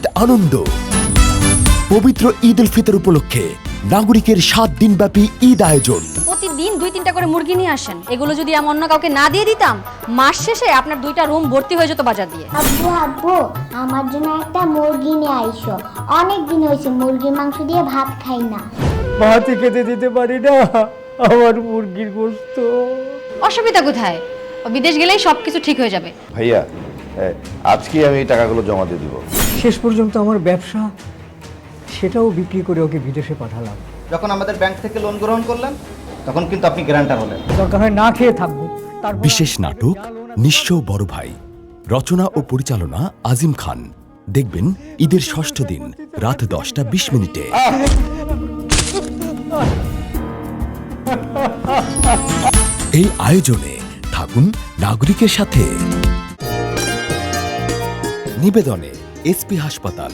ঈদ আনন্দ। পবিত্র ঈদ উল ফিতর উপলক্ষে নাগরিকের 7 দিনব্যাপী ঈদ আয়োজন। প্রতিদিন 2-3টা করে মুরগি নিয়ে আসেন। এগুলো যদি আমি অন্য কাউকে না দিয়ে দিতাম, মাস শেষে আপনার 2টা রুম ভর্তি হয়ে যেত বাজার দিয়ে। আব্বু আব্বু আমার জন্য একটা মুরগি নিয়ে আইসো। অনেক দিন হয়েছে মুরগির মাংস দিয়ে ভাত খাই না। ভাতে খেতে দিতে পারি না আমার মুরগির গোশত। অসুবিধা কোথায়? ও বিদেশ গেলেই সবকিছু ঠিক হয়ে যাবে। ভাইয়া আজকে আমি এই টাকাগুলো জমা দিয়ে দিব। শেষ পর্যন্ত আমার ব্যবসা সেটাও বিক্রি করে ওকে বিদেশে পাঠালাম। যখন আমাদের ব্যাংক থেকে লোন গ্রহণ করলেন তখন কিন্তু আপনি গ্যারান্টার হলেন। দরকার হয় না খেয়ে থাকবো। তারপর বিশেষ নাটক নিঃস্ব বড় ভাই, রচনা ও পরিচালনা আজিম খান। দেখবেন ঈদের 6ষ্ঠ দিন রাত 10:20 এই আয়োজনে থাকুন নাগরিকের সাথে। নিবেদনে এসপি হাসপাতাল।